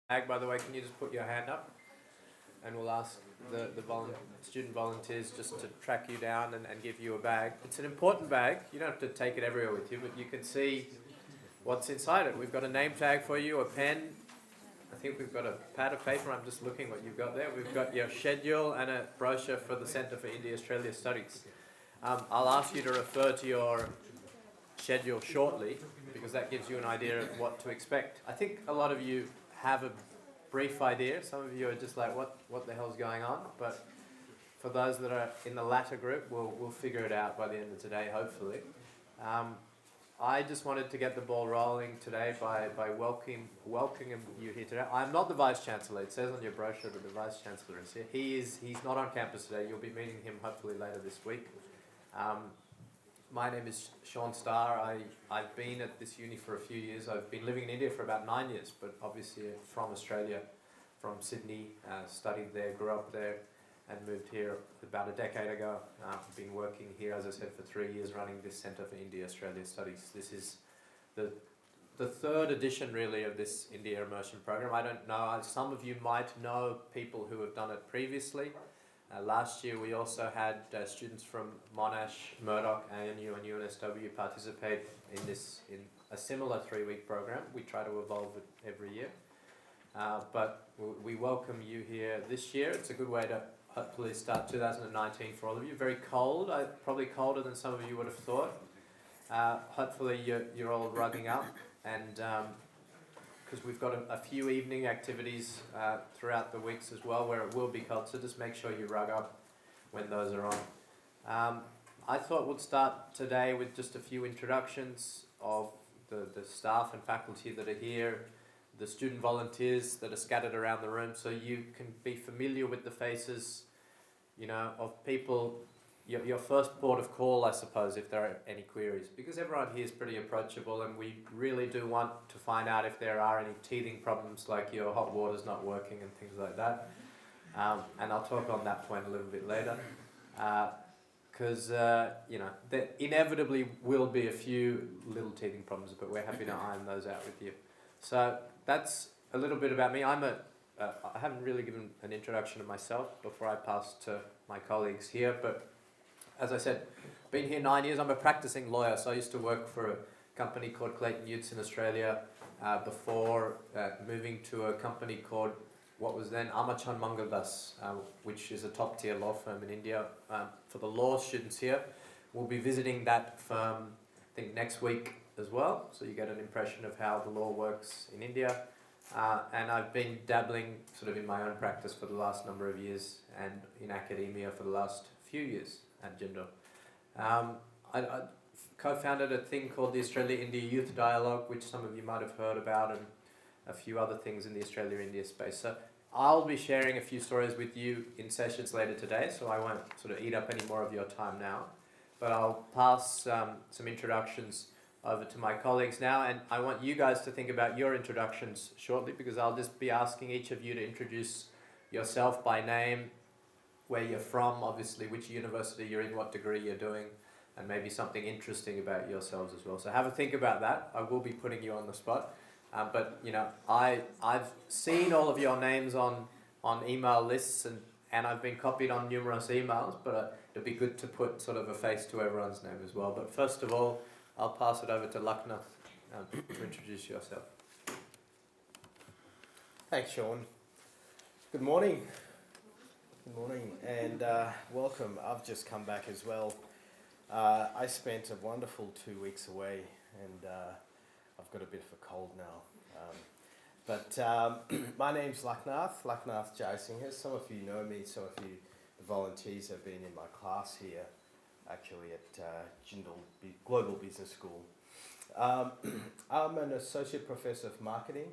By the way, can you just put your hand up? And we'll ask the student volunteers just to track you down and give you a bag. It's an important bag. You don't have to take it everywhere with you, but you can see what's inside it. We've got a name tag for you, a pen. I think we've got a pad of paper. I'm just looking what you've got there. We've got your schedule and a brochure for the Centre for India-Australia Studies. I'll ask you to refer to your schedule shortly because that gives you an idea of what to expect. I think a lot of you have a brief idea. Some of you are just like, what the hell's going on? But for those that are in the latter group, we'll figure it out by the end of today, hopefully. I just wanted to get the ball rolling today by welcoming you here today. I'm not the Vice-Chancellor. It says on your brochure that the Vice-Chancellor is here. He's not on campus today. You'll be meeting him hopefully later this week. My name is Starr. I've been at this uni for a few years. I've been living in India for about 9 years, but obviously from Australia, from Sydney, studied there, grew up there, and moved here about a decade ago. I've been working here, as I said, for 3 years, running this Centre for India-Australia Studies. This is the third edition, really, of this India Immersion program. I don't know, some of you might know people who have done it previously. Last year we also had students from Monach, Murdoch, ANU and UNSW participate in a similar 3-week program. We try to evolve it every year. But we welcome you here this year. It's a good way to hopefully start 2019 for all of you. Very cold, probably colder than some of you would have thought. Hopefully you're all rugging up, and because we've got a few evening activities throughout the weeks as well where it will be cold, so just make sure you rug up when those are on. I thought we'd start today with just a few introductions of the staff and faculty that are here, the student volunteers that are scattered around the room, so you can be familiar with the faces, of people. Your first port of call, I suppose, if there are any queries, because everyone here is pretty approachable, and we really do want to find out if there are any teething problems, like your hot water's not working and things like that. And I'll talk on that point a little bit later, because there inevitably will be a few little teething problems, but we're happy to iron those out with you. So that's a little bit about me. I haven't really given an introduction of myself before I pass to my colleagues here, but as I said, been here 9 years. I'm a practicing lawyer, so I used to work for a company called Clayton Utz in Australia before moving to a company called what was then Amachan Mangaldas, which is a top-tier law firm in India. For the law students here, we'll be visiting that firm, I think, next week as well, so you get an impression of how the law works in India. And I've been dabbling sort of in my own practice for the last number of years and in academia for the last few years at Jindal. I co-founded a thing called the Australia-India Youth Dialogue, which some of you might have heard about, and a few other things in the Australia-India space. So I'll be sharing a few stories with you in sessions later today, so I won't sort of eat up any more of your time now. But I'll pass some introductions over to my colleagues now, and I want you guys to think about your introductions shortly, because I'll just be asking each of you to introduce yourself by name, where you're from, obviously, which university you're in, what degree you're doing, and maybe something interesting about yourselves as well. So have a think about that. I will be putting you on the spot. But I've seen all of your names on email lists, and I've been copied on numerous emails, but it'd be good to put sort of a face to everyone's name as well. But first of all, I'll pass it over to Lucknow to introduce yourself. Thanks, Sean. Good morning. Good morning, and welcome. I've just come back as well. I spent a wonderful 2 weeks away, and I've got a bit of a cold now. But my name's Lucknath Jaisinghas. Some of you know me, some of you, the volunteers, have been in my class here, actually at Jindal Global Business School. I'm an associate professor of marketing.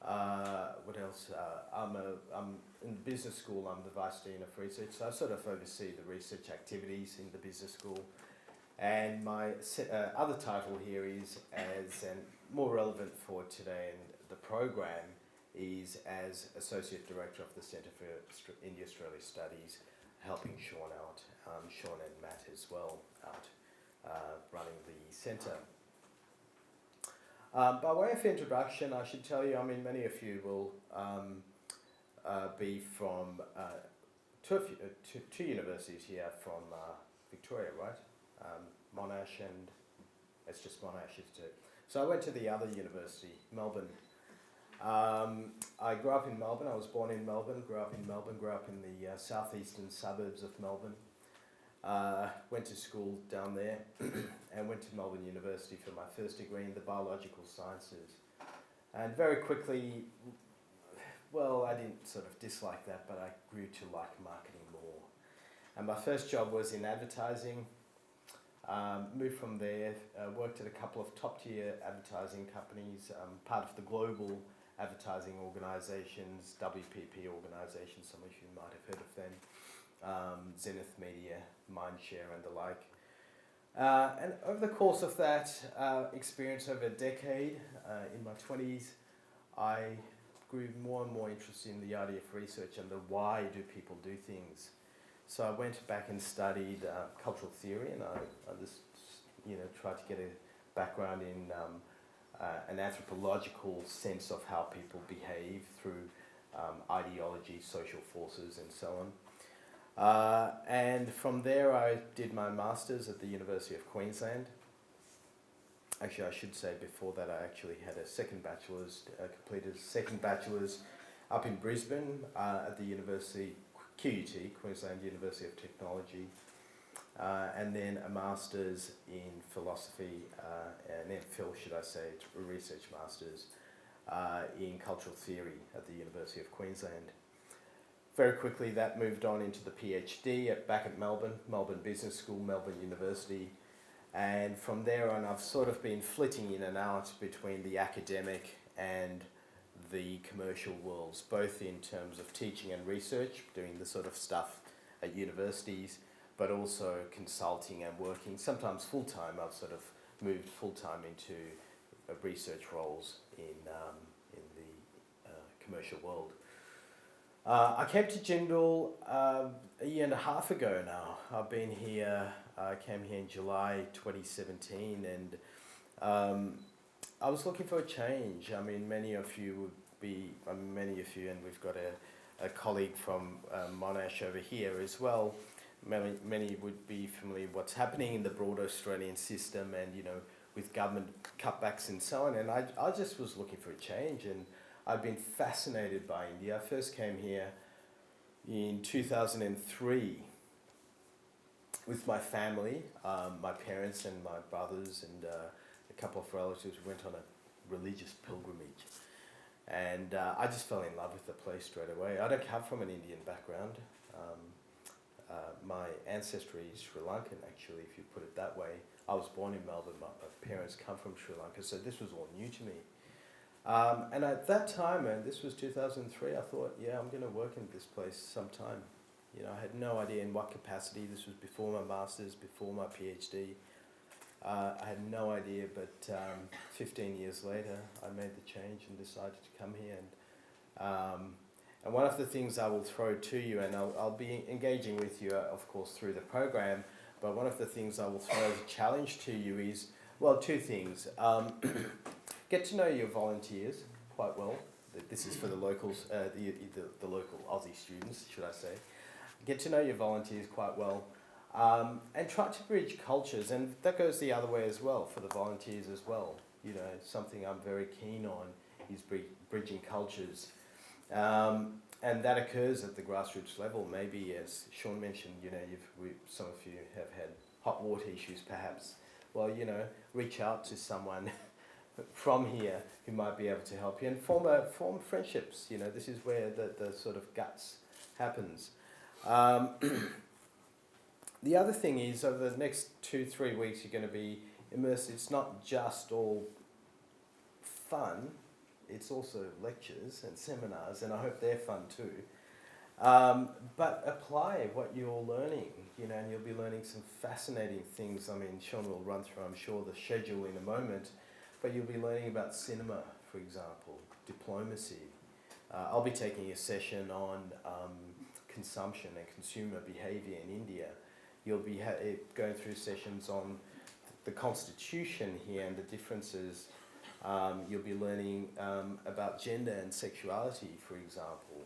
What else? I'm in the business school. I'm the vice dean of research, so I sort of oversee the research activities in the business school. And my other title here is, and more relevant for today and the program, is as associate director of the Centre for India-Australia Studies, helping Sean out, Sean and Matt as well, out running the centre. By way of introduction, I should tell you, I mean, many of you will be from two universities here from Victoria, right? Monash and, it's just Monash, isn't it? So I went to the other university, Melbourne. I grew up in Melbourne. I was born in Melbourne, grew up in Melbourne, grew up in the southeastern suburbs of Melbourne. Went to school down there and went to Melbourne University for my first degree in the biological sciences. And very quickly, well, I didn't sort of dislike that, but I grew to like marketing more. And my first job was in advertising. Moved from there, worked at a couple of top-tier advertising companies, part of the global advertising organisations, WPP organisations, some of you might have heard of them, Zenith Media, Mindshare and the like. And over the course of that experience over a decade, in my 20s, I grew more and more interested in the idea of research and the why do people do things. So I went back and studied cultural theory, and I just, tried to get a background in an anthropological sense of how people behave through ideology, social forces, and so on. And from there, I did my master's at the University of Queensland. Actually, I should say before that, I actually had a second bachelor's, completed a second bachelor's up in Brisbane at the University, QUT, Queensland University of Technology, and then a master's in philosophy, an MPhil, should I say, a research master's in cultural theory at the University of Queensland. Very quickly, that moved on into the PhD back at Melbourne Business School, Melbourne University, and from there on, I've sort of been flitting in and out between the academic and the commercial worlds, both in terms of teaching and research, doing the sort of stuff at universities, but also consulting and working, sometimes full-time. I've sort of moved full-time into research roles in the commercial world. I came to Jindal a year and a half ago now. I've been here, I came here in July 2017, and I was looking for a change. I mean, many of you, and we've got a colleague from Monash over here as well. Many would be familiar with what's happening in the broader Australian system and, with government cutbacks and so on. And I just was looking for a change, and I've been fascinated by India. I first came here in 2003 with my family, my parents and my brothers and a couple of relatives. We went on a religious pilgrimage, and I just fell in love with the place straight away. I don't come from an Indian background. My ancestry is Sri Lankan, actually, if you put it that way. I was born in Melbourne. My parents come from Sri Lanka, so this was all new to me. And at that time, and this was 2003, I thought, yeah, I'm going to work in this place sometime. I had no idea in what capacity. This was before my master's, before my PhD. I had no idea, but 15 years later, I made the change and decided to come here. And one of the things I will throw to you, and I'll be engaging with you, of course, through the program, but one of the things I will throw as a challenge to you is, well, two things. Get to know your volunteers quite well. This is for the locals, the local Aussie students, should I say. Get to know your volunteers quite well, and try to bridge cultures, and that goes the other way as well for the volunteers as well. Something I'm very keen on is bridging cultures, and that occurs at the grassroots level. Maybe, as Sean mentioned, some of you have had hot water issues, perhaps. Well, reach out to someone from here who might be able to help you and form friendships. This is where the sort of guts happens. The other thing is, over the next 2-3 weeks, you're going to be immersed. It's not just all fun, it's also lectures and seminars, and I hope they're fun too. But apply what you're learning, and you'll be learning some fascinating things. I mean, Sean will run through, I'm sure, the schedule in a moment, but you'll be learning about cinema, for example, diplomacy. I'll be taking a session on consumption and consumer behaviour in India. You'll be going through sessions on the constitution here and the differences You'll be learning about gender and sexuality, for example.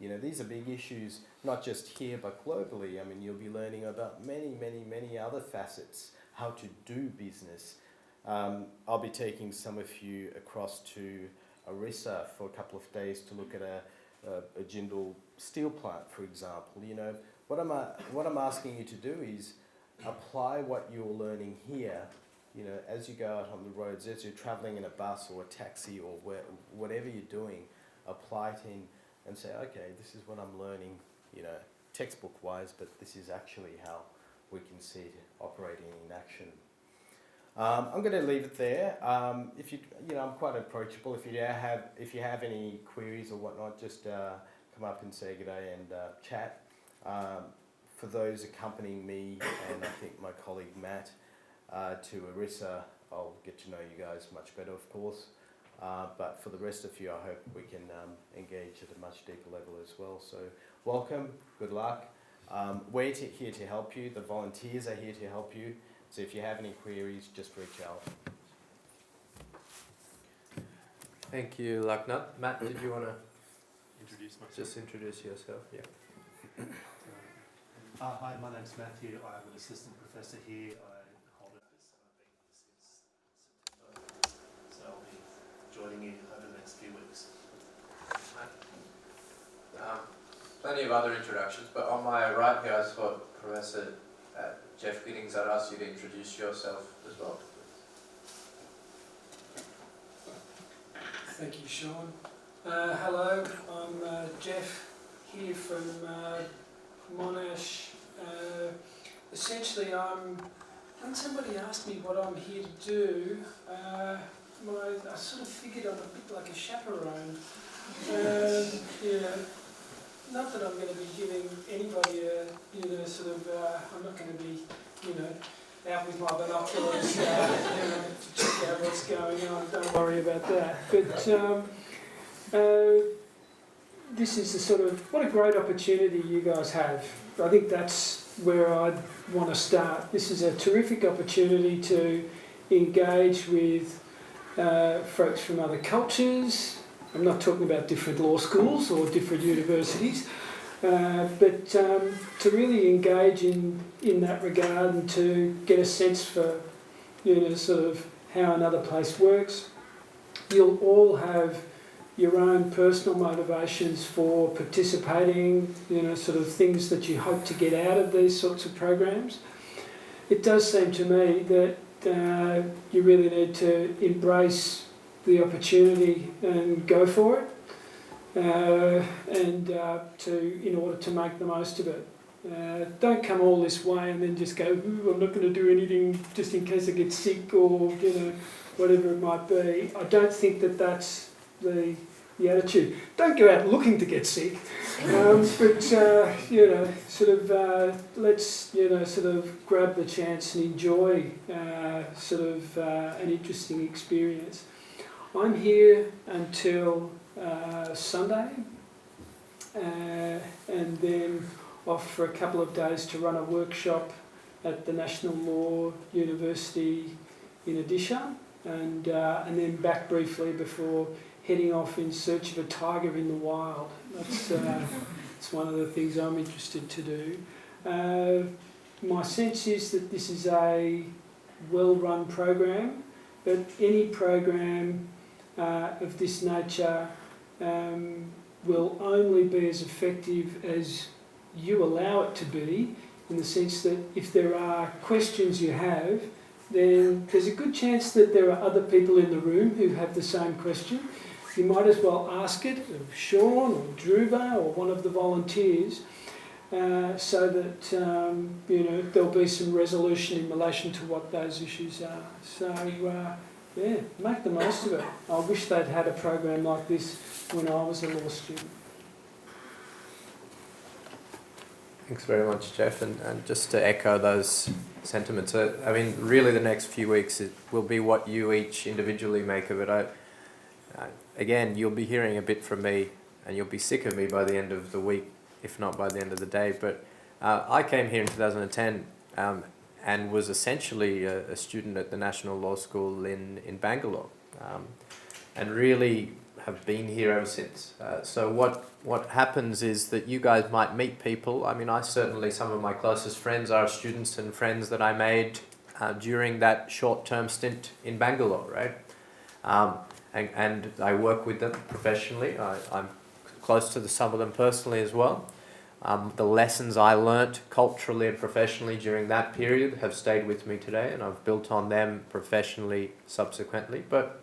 You know, these are big issues, not just here but globally. I mean, you'll be learning about many other facets, how to do business. I'll be taking some of you across to Orissa for a couple of days to look at a Jindal steel plant, for example. You know, what I'm asking you to do is apply what you're learning here, you know, as you go out on the roads, as you're travelling in a bus or a taxi or whatever you're doing, apply it in and say, okay, this is what I'm learning, you know, textbook-wise, but this is actually how we can see it operating in action. I'm going to leave it there. If you know, I'm quite approachable. If you have any queries or whatnot, just come up and say good day and chat. For those accompanying me and I think my colleague Matt to Orissa, I'll get to know you guys much better, of course. But for the rest of you, I hope we can engage at a much deeper level as well. So welcome, good luck. We're here to help you. The volunteers are here to help you. So if you have any queries, just reach out. Thank you, Laknat. Matt, did you want to Introduce myself. just introduce yourself? Yeah. Hi, my name's Matthew. I'm an assistant professor here. I hold office and I've been here since September. So I'll be joining you over the next few weeks. Plenty of other introductions, but on my right here, I thought Professor Jeff Giddings, I'd ask you to introduce yourself as well. Thank you, Sean. Hello, I'm Jeff here from Monach. Essentially, when somebody asked me what I'm here to do, I sort of figured I'm a bit like a chaperone. Not that I'm going to be giving anybody I'm not going to be, out with my binoculars, to check out what's going on. Don't worry about that. But this is the sort of, what a great opportunity you guys have. I think that's where I'd want to start. This is a terrific opportunity to engage with folks from other cultures. I'm not talking about different law schools or different universities, but to really engage in that regard and to get a sense for, sort of how another place works. You'll all have your own personal motivations for participating, sort of things that you hope to get out of these sorts of programs. It does seem to me that you really need to embrace the opportunity and go for it, in order to make the most of it. Don't come all this way and then just go, I'm not going to do anything just in case I get sick or whatever it might be. I don't think that that's the attitude. Don't go out looking to get sick, but let's sort of grab the chance and enjoy an interesting experience. I'm here until Sunday, and then off for a couple of days to run a workshop at the National Law University in Odisha, and then back briefly before heading off in search of a tiger in the wild. That's it's one of the things I'm interested to do. My sense is that this is a well-run program, but any program of this nature will only be as effective as you allow it to be, in the sense that if there are questions you have, then there's a good chance that there are other people in the room who have the same question. You might as well ask it of Sean or Dhruva or one of the volunteers, so that there'll be some resolution in relation to what those issues are. So make the most of it. I wish they'd had a program like this when I was a law student. Thanks very much, Jeff. And just to echo those sentiments, I mean, really the next few weeks will be what you each individually make of it. Again, you'll be hearing a bit from me, and you'll be sick of me by the end of the week, if not by the end of the day. But I came here in 2010 and was essentially a student at the National Law School in Bangalore. and really have been here ever since. So what happens is that you guys might meet people. I mean, I certainly, some of my closest friends are students and friends that I made during that short-term stint in Bangalore, right? And I work with them professionally. I'm close to some of them personally as well. The lessons I learnt culturally and professionally during that period have stayed with me today, and I've built on them professionally subsequently. But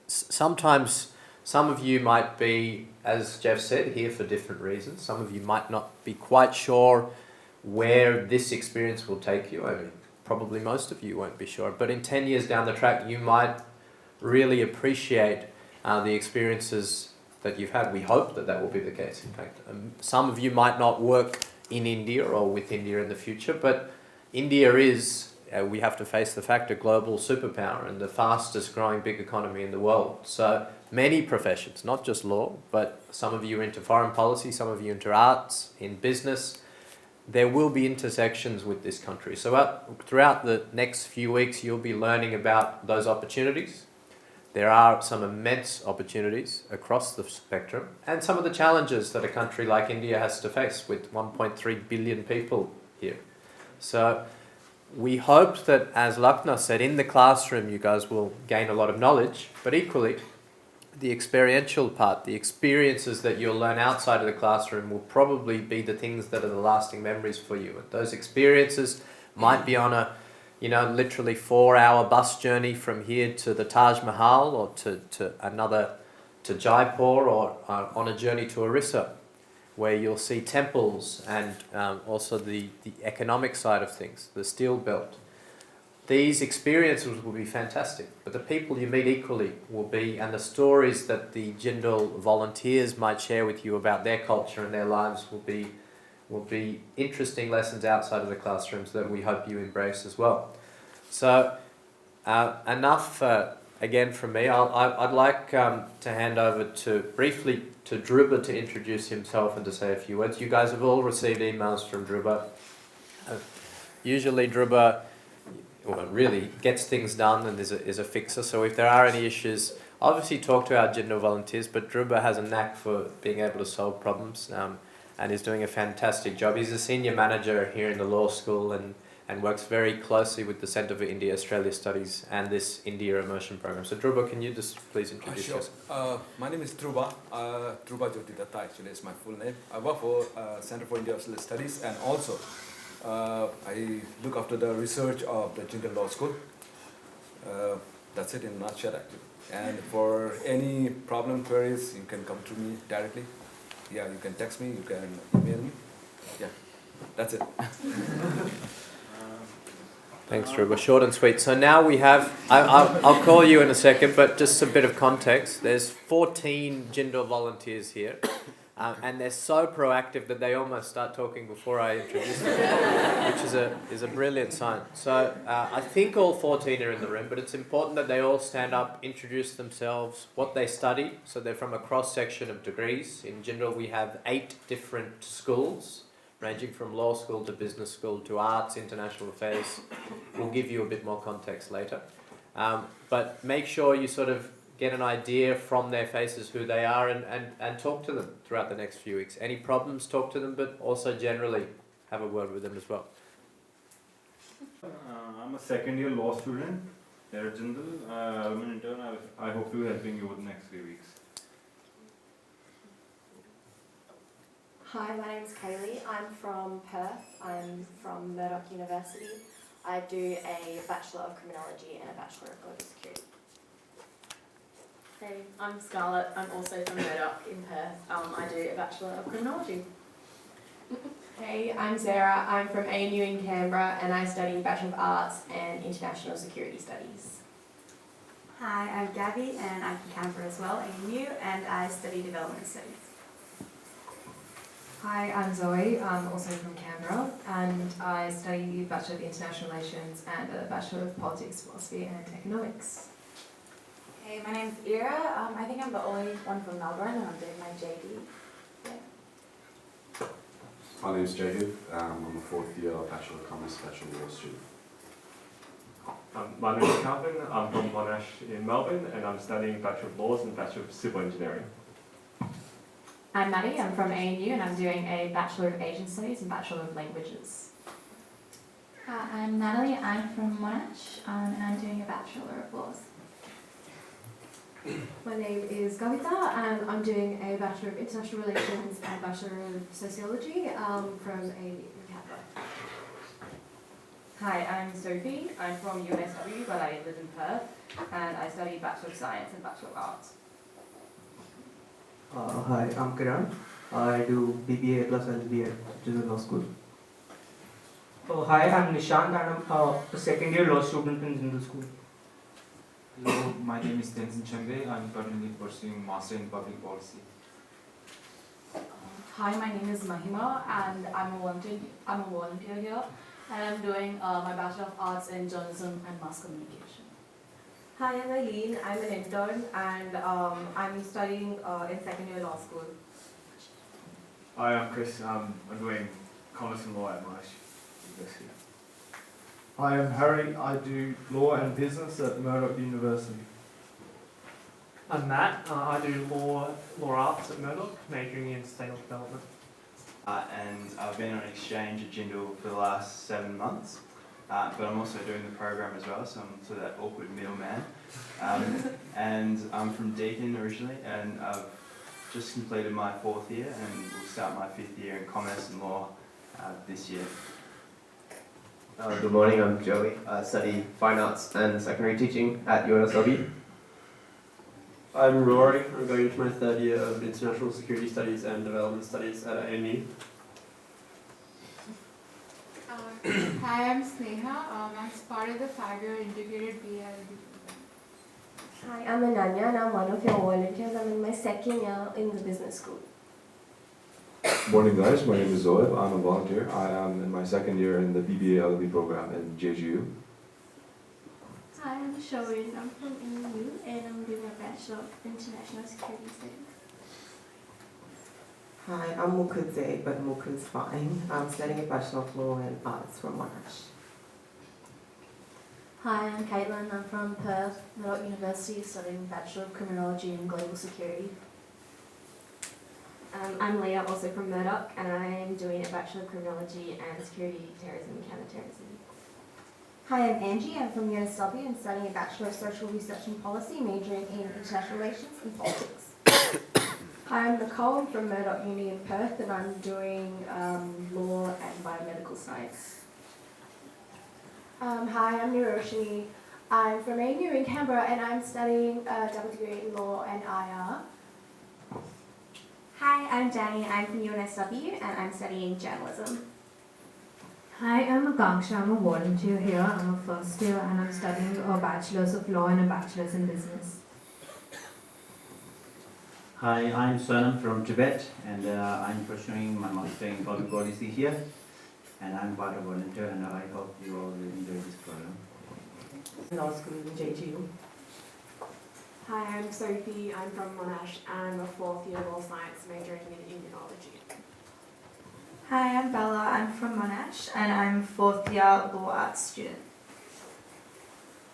sometimes some of you might be, as Jeff said, here for different reasons. Some of you might not be quite sure where this experience will take you. I mean, probably most of you won't be sure. But in 10 years down the track, you might really appreciate the experiences that you've had. We hope that that will be the case, in fact. Some of you might not work in India or with India in the future, but India is, we have to face the fact, a global superpower and the fastest growing big economy in the world. So many professions, not just law, but some of you into foreign policy, some of you into arts, in business, there will be intersections with this country. So throughout the next few weeks, you'll be learning about those opportunities. There are some immense opportunities across the spectrum, and some of the challenges that a country like India has to face with 1.3 billion people here. So we hope that, as Lakna said, in the classroom you guys will gain a lot of knowledge, but equally the experiential part, the experiences that you'll learn outside of the classroom will probably be the things that are the lasting memories for you. And those experiences might be on a literally 4-hour bus journey from here to the Taj Mahal, or to Jaipur, or on a journey to Orissa, where you'll see temples and also the economic side of things, the steel belt. These experiences will be fantastic, but the people you meet equally will be, and the stories that the Jindal volunteers might share with you about their culture and their lives will be interesting lessons outside of the classrooms that we hope you embrace as well. So enough again from me. I'd like to hand over briefly to Dhruba to introduce himself and to say a few words. You guys have all received emails from Dhruba. Usually Dhruba really gets things done and is a fixer. So if there are any issues, obviously talk to our Jindal volunteers, but Dhruba has a knack for being able to solve problems. And is doing a fantastic job. He's a senior manager here in the law school and works very closely with the Centre for India-Australia Studies and this India Immersion program. So Dhruba, can you just please introduce yourself? My name is Dhruba. Dhruba Jyoti Datta actually is my full name. I work for Centre for India-Australia Studies, and also I look after the research of the Jindal Law School. That's it in a nutshell actually. And for any problem queries, you can come to me directly. Yeah, you can text me, you can email me. Yeah, that's it. Thanks, Dhruba. Short and sweet. So now we have, I'll call you in a second, but just a bit of context. There's 14 Jindal volunteers here, and they're so proactive that they almost start talking before I introduce them, which is a brilliant sign. So I think all 14 are in the room, but it's important that they all stand up, introduce themselves, what they study. So they're from a cross-section of degrees. In Jindal we have 8 different schools, ranging from law school to business school to arts, international affairs. We'll give you a bit more context later. But make sure you sort of get an idea from their faces who they are and talk to them throughout the next few weeks. Any problems, talk to them, but also generally have a word with them as well. I'm a second year law student here at Jindal. I'm an intern. I hope to be helping you over the next few weeks. Hi, my name is Kaylee. I'm from Perth. I'm from Murdoch University. I do a Bachelor of Criminology and a Bachelor of Global Security. Hey, I'm Scarlett. I'm also from Murdoch in Perth. I do a Bachelor of Criminology. Hey, I'm Sarah. I'm from ANU in Canberra and I study Bachelor of Arts and International Security Studies. Hi, I'm Gabby and I'm from Canberra as well, ANU, and I study Development Studies. Hi, I'm Zoe. I'm also from Canberra and I study Bachelor of International Relations and a Bachelor of Politics, Philosophy and Economics. Hey, my name's Ira. I think I'm the only one from Melbourne and I'm doing my JD. Yeah. My name's Jacob. I'm a 4th year Bachelor of Commerce, Bachelor of Law student. My name is Calvin. I'm from Monach in Melbourne, and I'm studying Bachelor of Laws and Bachelor of Civil Engineering. I'm Maddie, I'm from ANU and I'm doing a Bachelor of Asian Studies and Bachelor of Languages. Hi, I'm Natalie. I'm from Monach and I'm doing a Bachelor of Laws. My name is Kavita and I'm doing a Bachelor of International Relations and Bachelor of Sociology from ANU in Canberra. Hi, I'm Sophie. I'm from UNSW, but I live in Perth, and I study Bachelor of Science and Bachelor of Arts. Hi, I'm Kiran. I do BBA plus LBA at General Law School. Hi, I'm Nishant and I'm a second year law student in General School. Hello, my name is Tenzin Chenge. I'm currently pursuing Master in Public Policy. Hi, my name is Mahima and I'm a volunteer here and I'm doing my Bachelor of Arts in Journalism and Mass Communication. Hi, I'm Eileen. I'm an intern and I'm studying in second year law school. Hi, I'm Chris. I'm doing Commerce and Law at Monash University. Hi, I'm Harry. I do Law and Business at Murdoch University. I'm Matt. I do Law Arts at Murdoch, majoring in sustainable development. And I've been on exchange at Jindal for the last 7 months. But I'm also doing the program as well, so I'm sort of that awkward middleman. And I'm from Deakin originally, and I've just completed my 4th year and will start my 5th year in Commerce and Law this year. Good morning, I'm Joey. I study Fine Arts and Secondary Teaching at UNSW. I'm Rory. I'm going into my 3rd year of International Security Studies and Development Studies at ANU. Hi, I'm Sneha. I'm part of the 5-year integrated BLD program. Hi, I'm Ananya and I'm one of your volunteers. I'm in my 2nd year in the business school. Morning guys, my name is Zoeb. I'm a volunteer. I am in my 2nd year in the BBA LLB program in JGU. Hi, I'm Shavin. I'm from ANU and I'm doing a Bachelor of International Security Studies. Hi, I'm Mukudze, but Mukud's fine. I'm studying a Bachelor of Law and Arts from Monash. Hi, I'm Caitlin. I'm from Perth, Murdoch University, studying Bachelor of Criminology and Global Security. I'm Leah, also from Murdoch, and I'm doing a Bachelor of Criminology and Security, Terrorism and Counterterrorism. Hi, I'm Angie. I'm from UNSW and studying a Bachelor of Social Research and Policy, majoring in International Relations and Politics. Hi, I'm Nicole. I'm from Murdoch Uni in Perth, and I'm doing Law and Biomedical Science. Hi, I'm Niroshini. I'm from ANU in Canberra and I'm studying a double degree in Law and IR. Hi, I'm Danny. I'm from UNSW and I'm studying journalism. Hi, I'm Akanksha. I'm a volunteer here. I'm a first year and I'm studying a Bachelor's of Law and a Bachelor's in Business. Hi, I'm Sonam from Tibet and I'm pursuing my master in public policy here and I'm part of volunteer and I hope you all will enjoy this program. Law School in JGU. Hi, I'm Sophie. I'm from Monash and I'm a 4th year law science majoring in immunology. Hi, I'm Bella. I'm from Monash and I'm 4th year law arts student.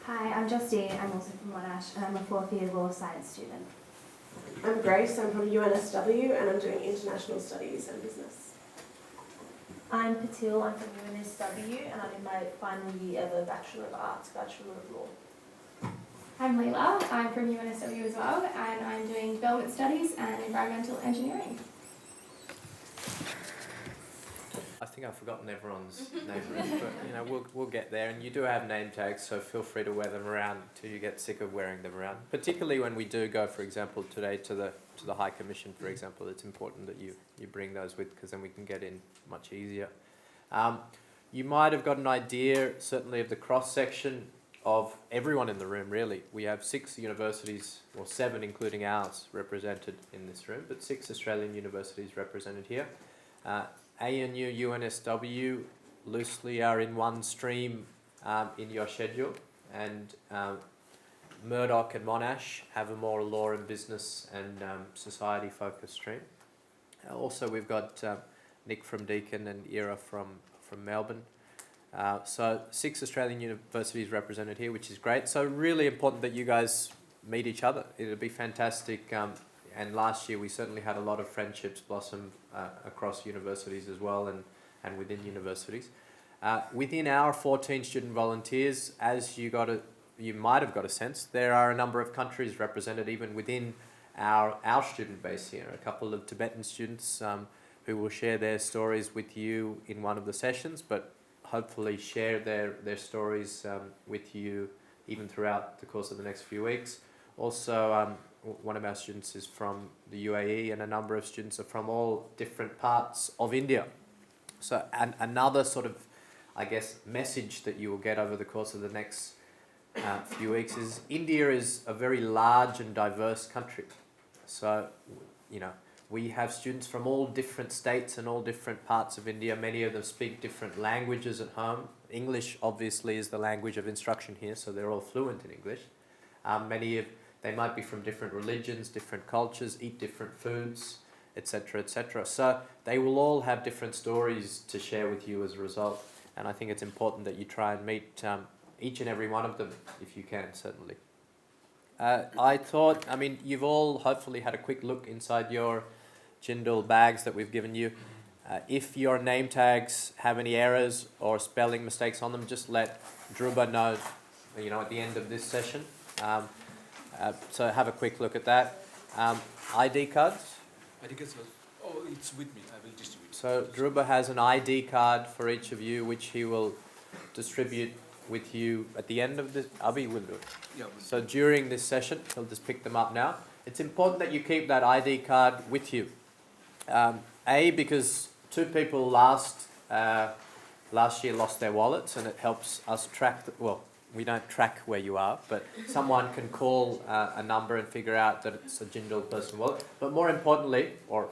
Hi, I'm Justine. I'm also from Monash and I'm a 4th year law science student. I'm Grace. I'm from UNSW and I'm doing international studies and business. I'm Patil. I'm from UNSW, and I'm in my final year of a Bachelor of Arts, Bachelor of Law. I'm Leila. I'm from UNSW as well and I'm doing development studies and environmental engineering. I think I've forgotten everyone's name, but we'll get there. And you do have name tags, so feel free to wear them around until you get sick of wearing them around. Particularly when we do go, for example, today to the High Commission, for example, it's important that you bring those with, because then we can get in much easier. You might have got an idea, certainly, of the cross section of everyone in the room. Really, we have 6 universities, or 7 including ours, represented in this room, but 6 Australian universities represented here. ANU, UNSW loosely are in one stream in your schedule, and Murdoch and Monash have a more law and business and society focused stream. Also we've got Nick from Deakin and Ira from Melbourne. So 6 Australian universities represented here, which is great. So really important that you guys meet each other. It'll be fantastic. And last year we certainly had a lot of friendships blossom across universities as well, and within universities. Within our 14 student volunteers, as you might have got a sense, there are a number of countries represented even within our student base here. A couple of Tibetan students who will share their stories with you in one of the sessions, but hopefully share their stories with you even throughout the course of the next few weeks. Also, one of our students is from the UAE, and a number of students are from all different parts of India. So another sort of, I guess, message that you will get over the course of the next few weeks is India is a very large and diverse country. So, we have students from all different states and all different parts of India. Many of them speak different languages at home. English, obviously, is the language of instruction here, so they're all fluent in English. They might be from different religions, different cultures, eat different foods, etc., etc. So they will all have different stories to share with you as a result. And I think it's important that you try and meet each and every one of them, if you can, certainly. You've all hopefully had a quick look inside your Jindal bags that we've given you. If your name tags have any errors or spelling mistakes on them, just let Dhruba know, at the end of this session. So have a quick look at that. ID cards? ID cards, it's with me. I will distribute. So Dhruba has an ID card for each of you, which he will distribute with you at the end of this. Abhi will do it. Yeah. So during this session, he'll just pick them up now. It's important that you keep that ID card with you. Because 2 people last year lost their wallets, and it helps us track. We don't track where you are, but someone can call a number and figure out that it's a Jindal person wallet. But more importantly, or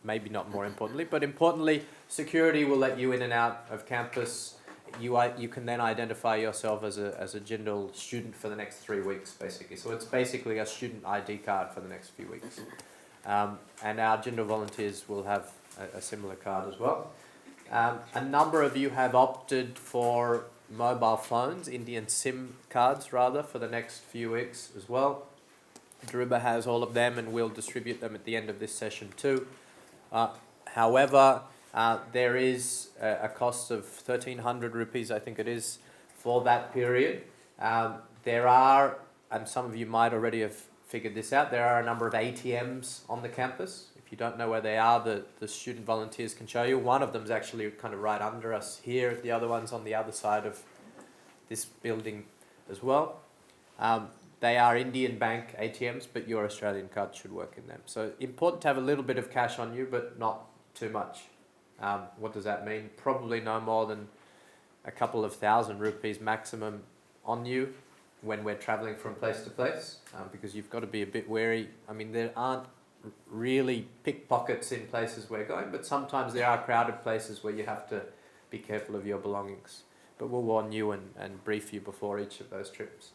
maybe not more importantly, but importantly, security will let you in and out of campus. You can then identify yourself as a Jindal student for the next 3 weeks, basically. So it's basically a student ID card for the next few weeks. And our Jindal volunteers will have a similar card as well. A number of you have opted for mobile phones, Indian SIM cards rather, for the next few weeks as well. Dhruba has all of them, and we'll distribute them at the end of this session too. However, there is a cost of 1,300 rupees, I think it is, for that period. There are, and some of you might already have figured this out, there are a number of ATMs on the campus. If you don't know where they are, the student volunteers can show you. One of them is actually kind of right under us here. The other one's on the other side of this building as well. They are Indian bank ATMs, but your Australian card should work in them. So important to have a little bit of cash on you, but not too much. What does that mean? Probably no more than a couple of 1,000 rupees maximum on you when we're travelling from place to place, because you've got to be a bit wary. There aren't really pickpockets in places we're going, but sometimes there are crowded places where you have to be careful of your belongings. But we'll warn you and brief you before each of those trips.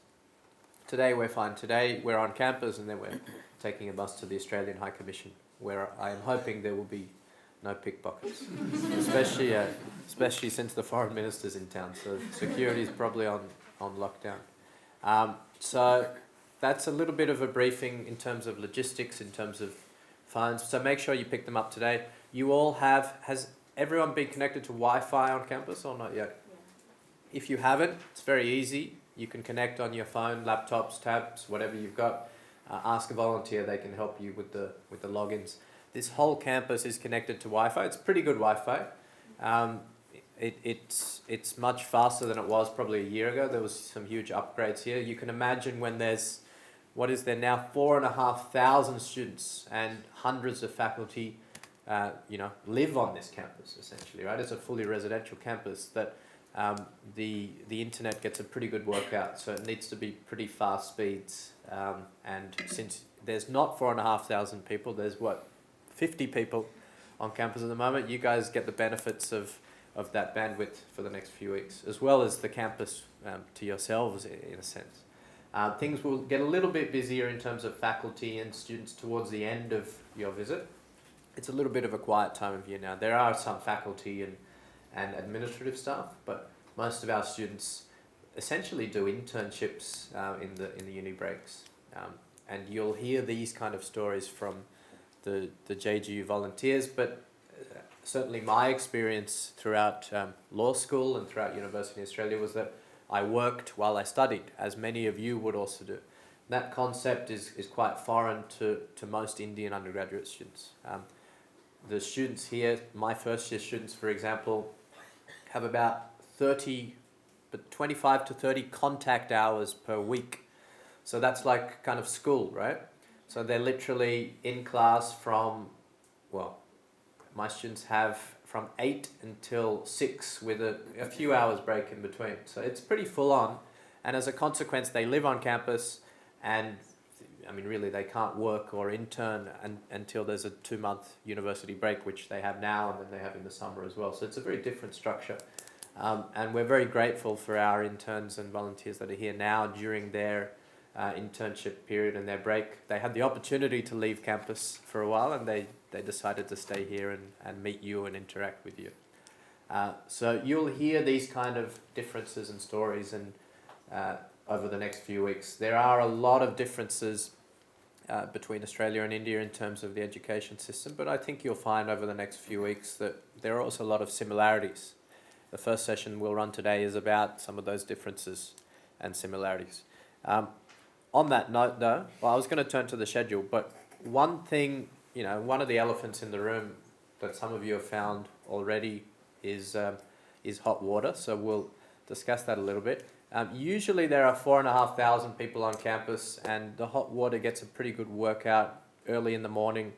Today we're fine. Today we're on campus, and then we're taking a bus to the Australian High Commission, where I am hoping there will be no pickpockets, especially since the foreign minister's in town. So security is probably on lockdown. So that's a little bit of a briefing in terms of logistics, in terms of phones. So make sure you pick them up today. You all has everyone been connected to Wi-Fi on campus or not yet? Yeah. If you haven't, it's very easy. You can connect on your phone, laptops, tabs, whatever you've got. Ask a volunteer, they can help you with the logins. This whole campus is connected to Wi-Fi. It's pretty good Wi-Fi. It's much faster than it was probably a year ago. There was some huge upgrades here. You can imagine when there's, what is there now, 4,500 students and hundreds of faculty, live on this campus essentially, right? It's a fully residential campus that the internet gets a pretty good workout, so it needs to be pretty fast speeds. And since there's not 4,500 people, there's 50 people on campus at the moment. You guys get the benefits of that bandwidth for the next few weeks, as well as the campus to yourselves in a sense. Things will get a little bit busier in terms of faculty and students towards the end of your visit. It's a little bit of a quiet time of year now. There are some faculty and administrative staff, but most of our students essentially do internships in the uni breaks, and you'll hear these kind of stories from the JGU volunteers, but certainly my experience throughout law school and throughout university in Australia was that I worked while I studied, as many of you would also do. That concept is quite foreign to most Indian undergraduate students. The students here, my first year students for example, have about 25 to 30 contact hours per week. So that's like kind of school, right? So they're literally in class from, well, my students have from 8 until 6 with a few hours break in between. So it's pretty full on. And as a consequence, they live on campus and, I mean, really they can't work or intern until there's a 2-month university break, which they have now and then they have in the summer as well. So it's a very different structure. And we're very grateful for our interns and volunteers that are here now during their internship period and their break. They had the opportunity to leave campus for a while and they decided to stay here and meet you and interact with you. So you'll hear these kind of differences and stories and over the next few weeks. There are a lot of differences between Australia and India in terms of the education system, but I think you'll find over the next few weeks that there are also a lot of similarities. The first session we'll run today is about some of those differences and similarities. On that note though, well, I was going to turn to the schedule, but one thing, you know, one of the elephants in the room that some of you have found already is hot water, so we'll discuss that a little bit. Usually there are 4,500 people on campus and the hot water gets a pretty good workout early in the morning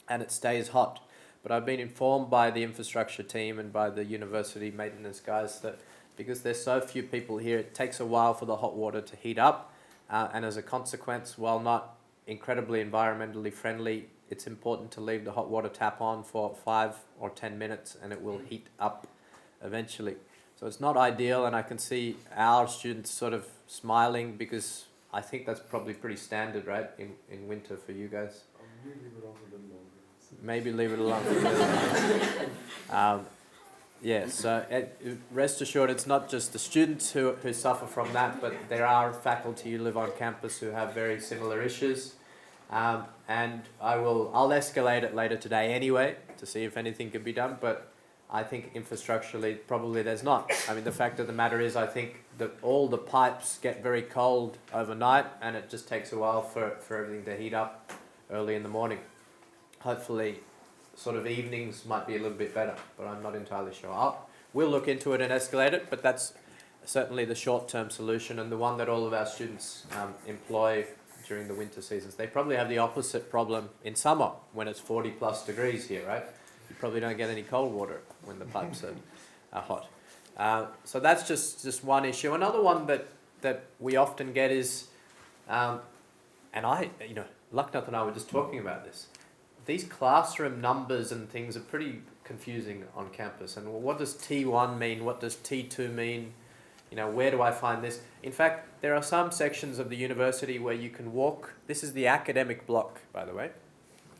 and it stays hot. But I've been informed by the infrastructure team and by the university maintenance guys that because there's so few people here, it takes a while for the hot water to heat up. And as a consequence, while not incredibly environmentally friendly, it's important to leave the hot water tap on for 5 or 10 minutes and it will heat up eventually. So it's not ideal, and I can see our students sort of smiling because I think that's probably pretty standard, right, in winter for you guys? Maybe leave it alone for a little longer. Yeah, so rest assured it's not just the students who suffer from that, but there are faculty who live on campus who have very similar issues. And I'll escalate it later today anyway to see if anything can be done, but I think infrastructurally probably there's not. I mean, the fact of the matter is I think that all the pipes get very cold overnight and it just takes a while for everything to heat up early in the morning. Hopefully sort of evenings might be a little bit better, but I'm not entirely sure. We'll look into it and escalate it, but that's certainly the short-term solution and the one that all of our students employ during the winter seasons. They probably have the opposite problem in summer when it's 40 plus degrees here, right? You probably don't get any cold water when the pipes are hot. So that's just one issue. Another one that we often get is, and Lucknoth and I were just talking about this, these classroom numbers and things are pretty confusing on campus. And what does T1 mean? What does T2 mean? You know, where do I find this? In fact, there are some sections of the university where you can walk. This is the academic block, by the way,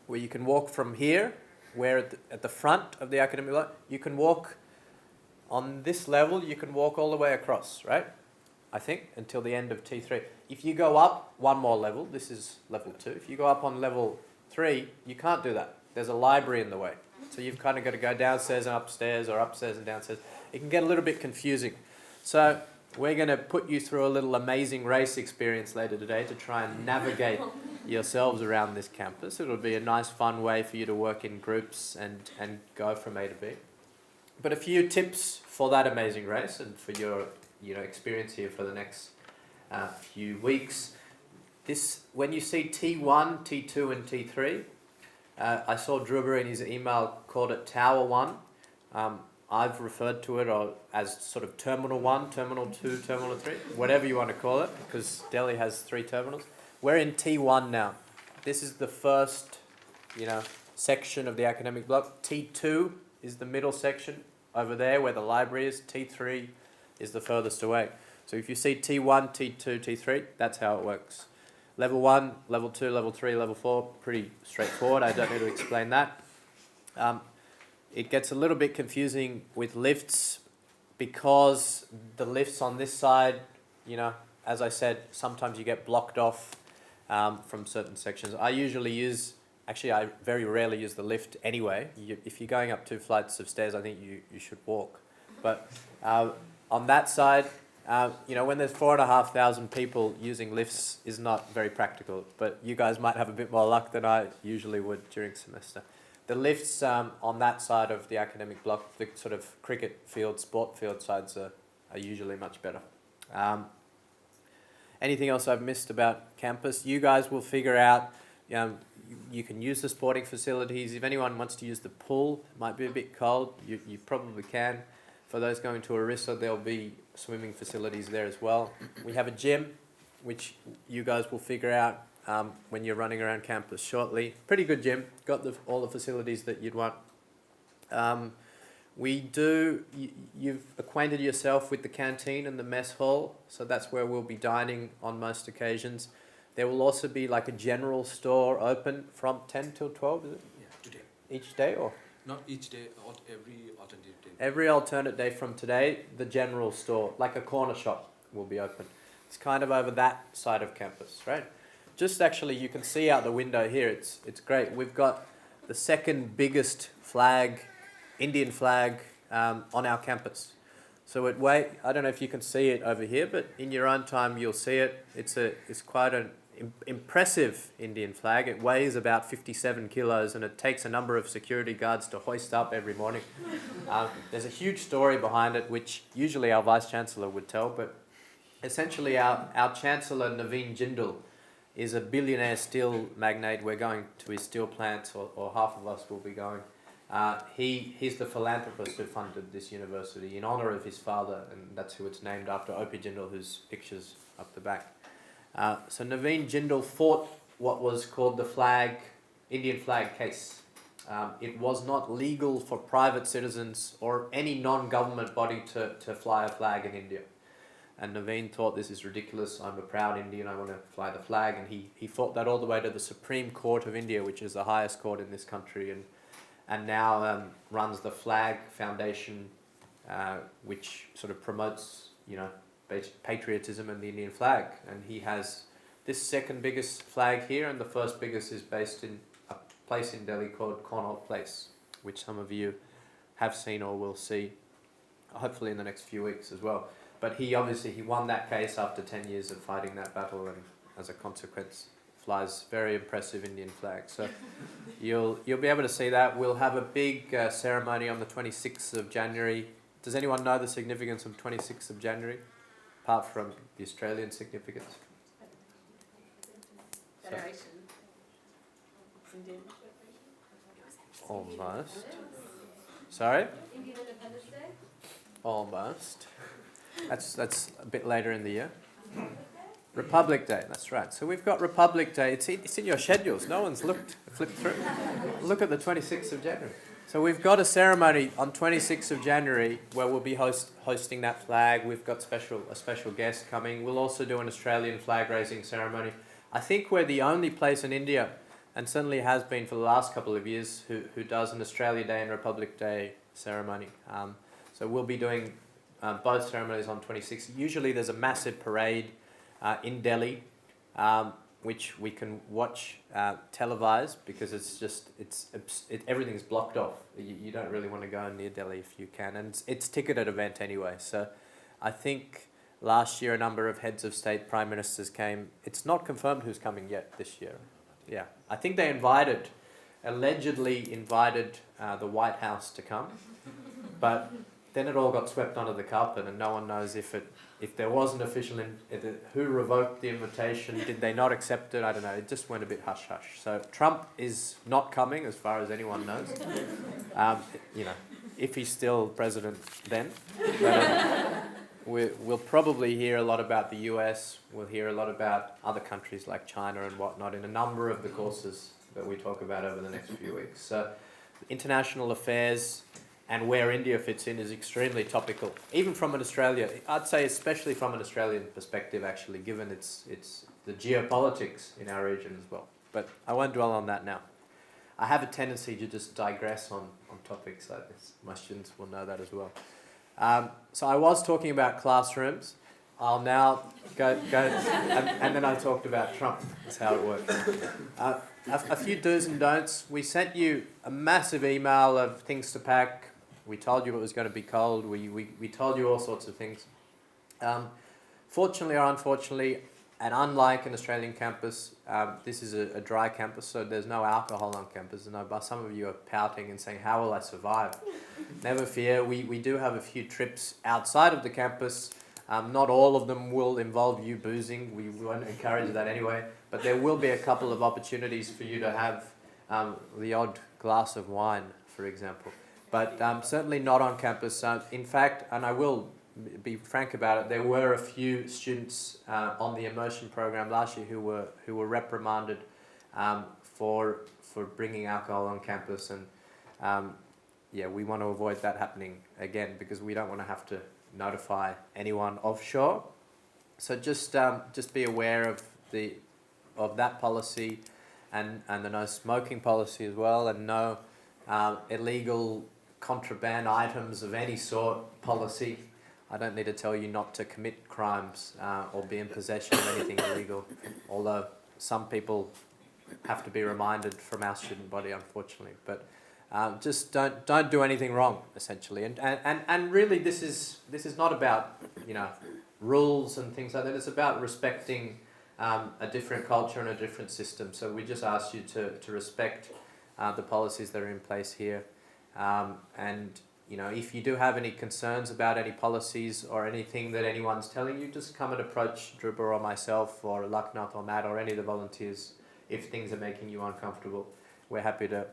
where you can walk from here, where at the front of the academic block, you can walk on this level, you can walk all the way across, right? I think, until the end of T3. If you go up one more level, this is level 2. If you go up on level 3, you can't do that. There's a library in the way. So you've kind of got to go downstairs and upstairs or upstairs and downstairs. It can get a little bit confusing. So we're going to put you through a little amazing race experience later today to try and navigate yourselves around this campus. It'll be a nice fun way for you to work in groups and go from A to B. But a few tips for that amazing race and for your experience here for the next few weeks. When you see T1, T2 and T3, I saw Druber in his email called it Tower 1. I've referred to it as sort of Terminal 1, Terminal 2, Terminal 3, whatever you want to call it, because Delhi has 3 terminals. We're in T1 now. This is the first, section of the academic block. T2 is the middle section over there where the library is. T3 is the furthest away. So if you see T1, T2, T3, that's how it works. Level 1, Level 2, Level 3, Level 4, pretty straightforward. I don't need to explain that. It gets a little bit confusing with lifts, because the lifts on this side, you know, as I said, sometimes you get blocked off from certain sections. I very rarely use the lift anyway. If you're going up 2 flights of stairs, I think you should walk. But on that side, you know, when there's 4,500 people, using lifts is not very practical. But you guys might have a bit more luck than I usually would during semester. The lifts on that side of the academic block, the sort of cricket field, sport field sides are usually much better. Anything else I've missed about campus? You guys will figure out, you can use the sporting facilities. If anyone wants to use the pool, it might be a bit cold, you probably can. For those going to Orissa, there'll be swimming facilities there as well. We have a gym, which you guys will figure out when you're running around campus shortly. Pretty good gym, got all the facilities that you'd want. You've acquainted yourself with the canteen and the mess hall, so that's where we'll be dining on most occasions. There will also be like a general store open from 10 till 12, is it? Yeah, today. Each day or? Not each day, every alternate day. Every alternate day from today, the general store, like a corner shop, will be open. It's kind of over that side of campus, right? Just actually, you can see out the window here, it's great. We've got the second biggest flag, Indian flag, on our campus. So I don't know if you can see it over here, but in your own time you'll see it. It's quite an impressive Indian flag. It weighs about 57 kilos and it takes a number of security guards to hoist up every morning. There's a huge story behind it, which usually our Vice-Chancellor would tell, but essentially our Chancellor, Naveen Jindal, is a billionaire steel magnate. We're going to his steel plants, or half of us will be going. He's the philanthropist who funded this university in honour of his father, and that's who it's named after, O.P. Jindal, whose picture's up the back. So Naveen Jindal fought what was called the Indian flag case. It was not legal for private citizens or any non-government body to fly a flag in India. And Naveen thought, this is ridiculous, I'm a proud Indian, I want to fly the flag. And he fought that all the way to the Supreme Court of India, which is the highest court in this country, and now runs the Flag Foundation, which sort of promotes, patriotism and the Indian flag. And he has this second biggest flag here, and the first biggest is based in a place in Delhi called Connaught Place, which some of you have seen or will see, hopefully in the next few weeks as well. But he won that case after 10 years of fighting that battle, and as a consequence flies very impressive Indian flag. So you'll be able to see that. We'll have a big ceremony on the 26th of January. Does anyone know the significance of 26th of January, apart from the Australian significance? Federation. Almost. Sorry? Indian Independence Day? Almost. That's a bit later in the year. Republic Day, that's right. So we've got Republic Day. It's in your schedules. No one's flipped through. Look at the 26th of January. So we've got a ceremony on 26th of January where we'll be hosting that flag. We've got a special guest coming. We'll also do an Australian flag raising ceremony. I think we're the only place in India, and certainly has been for the last couple of years, who does an Australia Day and Republic Day ceremony. So we'll be doing both ceremonies on 26th. Usually there's a massive parade in Delhi, which we can watch televised, because everything's blocked off. You don't really want to go near Delhi if you can, and it's ticketed event anyway. So I think last year a number of heads of state, prime ministers came. It's not confirmed who's coming yet this year. Yeah, I think they allegedly invited the White House to come, but then it all got swept under the carpet, and no one knows if there was an official, who revoked the invitation, did they not accept it, I don't know, it just went a bit hush-hush. So Trump is not coming, as far as anyone knows, if he's still president then. But, we'll probably hear a lot about the US, we'll hear a lot about other countries like China and whatnot in a number of the courses that we talk about over the next few weeks. So international affairs and where India fits in is extremely topical, even from an I'd say especially from an Australian perspective actually, given it's the geopolitics in our region as well. But I won't dwell on that now. I have a tendency to just digress on topics like this. My students will know that as well. So I was talking about classrooms. I'll now go and then I talked about Trump. That's how it works. A few do's and don'ts. We sent you a massive email of things to pack. We told you it was going to be cold. We told you all sorts of things. Fortunately or unfortunately, and unlike an Australian campus, this is a dry campus, so there's no alcohol on campus. And some of you are pouting and saying, how will I survive? Never fear, we do have a few trips outside of the campus. Not all of them will involve you boozing. We won't encourage that anyway. But there will be a couple of opportunities for you to have the odd glass of wine, for example. But certainly not on campus. In fact, and I will be frank about it, there were a few students on the Immersion program last year who were reprimanded for bringing alcohol on campus, and yeah, we want to avoid that happening again because we don't want to have to notify anyone offshore. So just be aware of that policy and the no smoking policy as well, and no illegal contraband items of any sort policy. I don't need to tell you not to commit crimes or be in possession of anything illegal, although some people have to be reminded from our student body, unfortunately. But just don't do anything wrong, essentially. And really, this is not about rules and things like that. It's about respecting a different culture and a different system. So we just ask you to respect the policies that are in place here, and if you do have any concerns about any policies or anything that anyone's telling you, just come and approach Dhruba or myself or Laknath or Matt or any of the volunteers if things are making you uncomfortable. We're happy to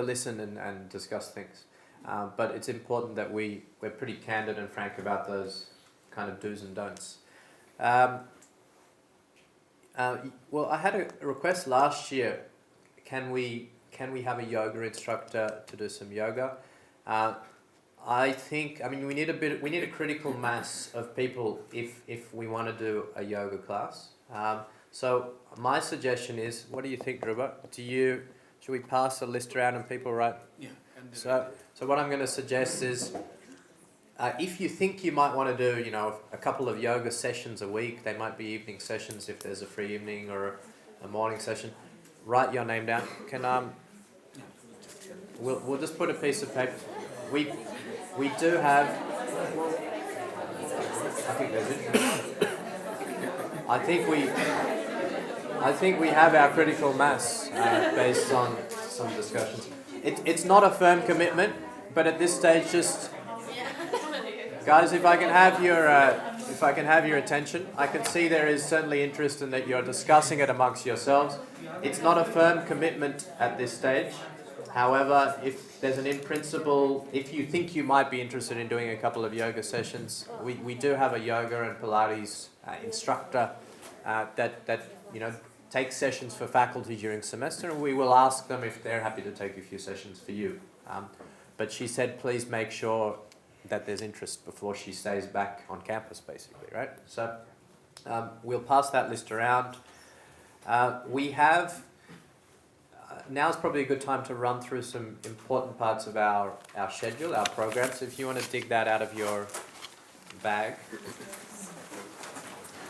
listen and discuss things. But it's important that we're pretty candid and frank about those kind of do's and don'ts. Well, I had a request last year. Can we have a yoga instructor to do some yoga? I think, we need a critical mass of people if we want to do a yoga class. So my suggestion is, what do you think, Dhruba? Should we pass a list around and people write? Yeah. So what I'm going to suggest is, if you think you might want to do, a couple of yoga sessions a week, they might be evening sessions if there's a free evening or a morning session. Write your name down. We'll just put a piece of paper. We do have. I think that's it. I think we have our critical mass based on some discussions. It's not a firm commitment, but at this stage, just guys, if I can have your attention, I can see there is certainly interest in that you're discussing it amongst yourselves. It's not a firm commitment at this stage. However, if there's an in principle, if you think you might be interested in doing a couple of yoga sessions, we do have a yoga and Pilates instructor that takes sessions for faculty during semester, and we will ask them if they're happy to take a few sessions for you. But she said, please make sure that there's interest before she stays back on campus, basically, right? So we'll pass that list around. We have. Now's probably a good time to run through some important parts of our schedule, our program. So if you want to dig that out of your bag.